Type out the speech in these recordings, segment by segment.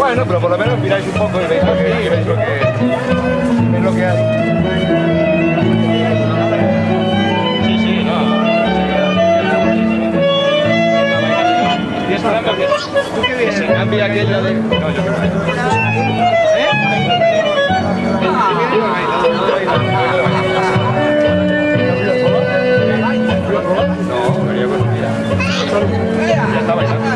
Bueno, pero por lo menos miráis un poco y veis lo que hay. Sí, sí, no. Y es una porque tú qué vienes, se cambia aquello de... No, yo creo que no, venía con su vida. Ya está bailando.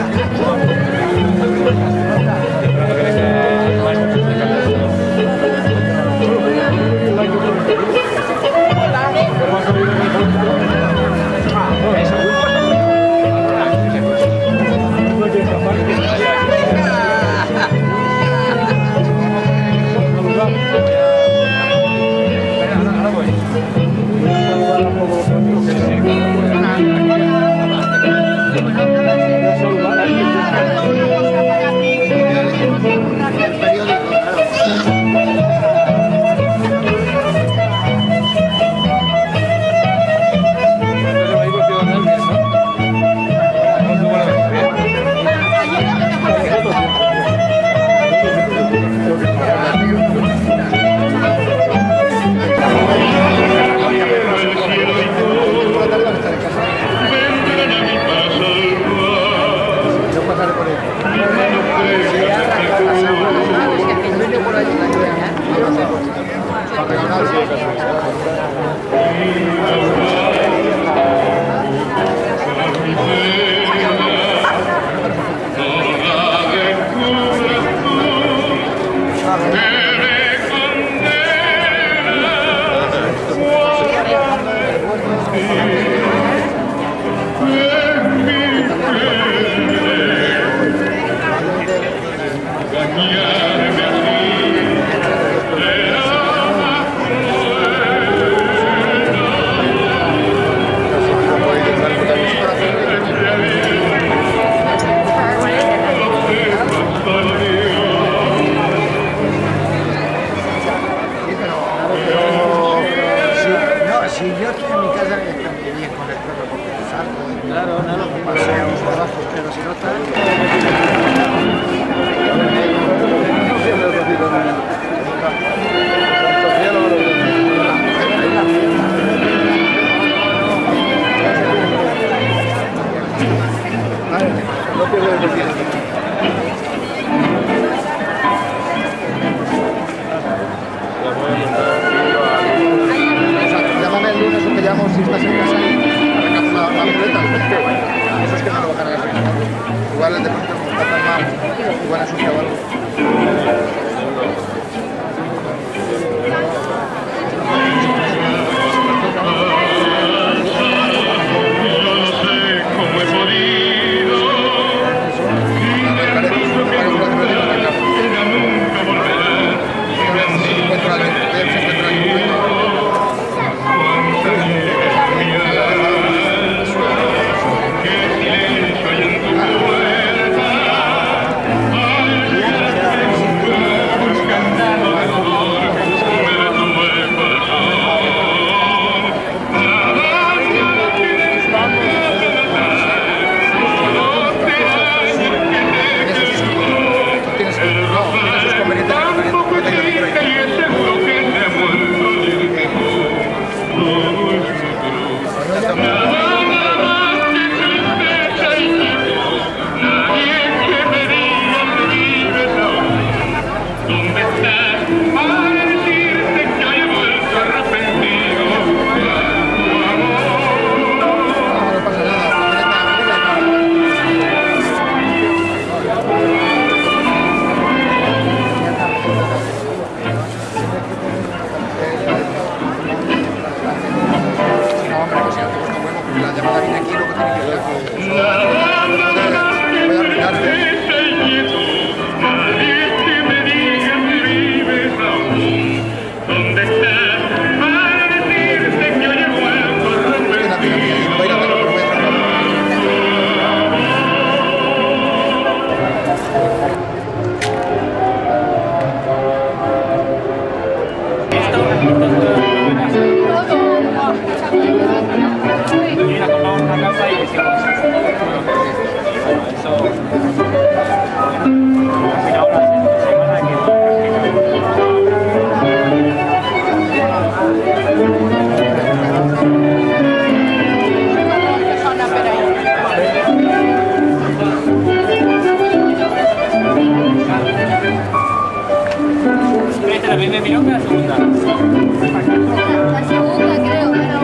También me miró que la segunda. La segunda creo, pero...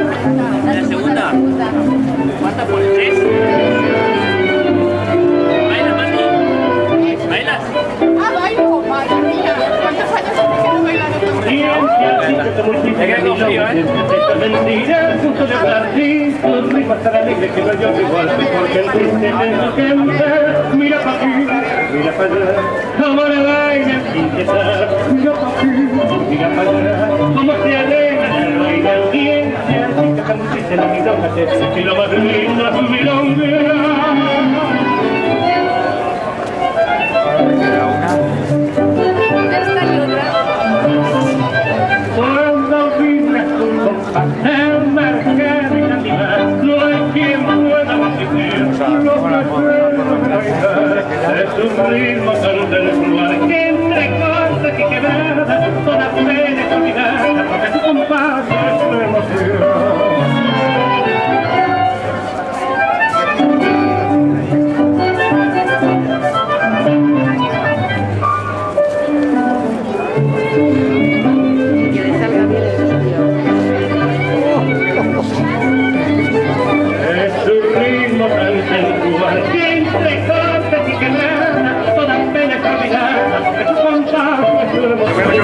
¿La segunda? ¿Cuántas pones? ¿Tres? ¿Bailas, Mati? ¿Bailas? Ah, bailo, madre mía. ¿Cuántos años hace que no bailan Te queda con frío, ¿eh? Esta mentira, justo de hablar, sí, los ritmos tan alegres que no yo igual, porque el triste es lo que mujer, mira pa' aquí, mira pa' allá, ahora baila sin cesar, mira pa' aquí, mira pa' allá, como se alegra el baile audiencia, si te camuchiste la milonga, y lo más lindo es tu milonga. Esta y otra. Cuando vibras tu compás, el mercado y la diva, no hay quien pueda resistir los recuerdos de la vida. Es un ritmo tan sensual que entre cortes y quebradas, toda pena es olvidada, porque tu compás es tu emoción. Es un ritmo tan sensual que entre cortes y quebradas, toda pena es olvidada, porque tu compás es tu emoción.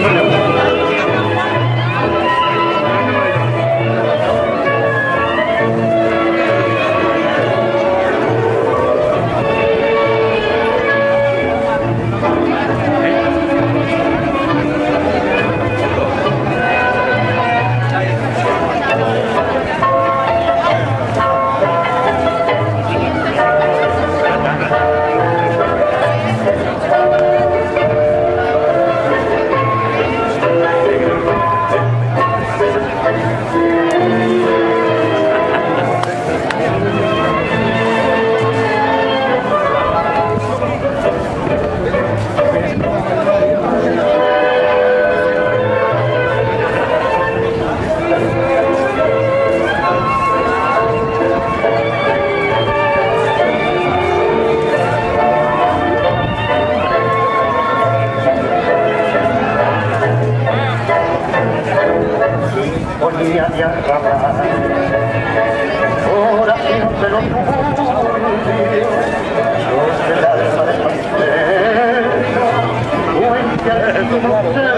Ponía de arrabal, ahora siempre lo tuyo, los del alma de pastel, cuéntale tu mujer.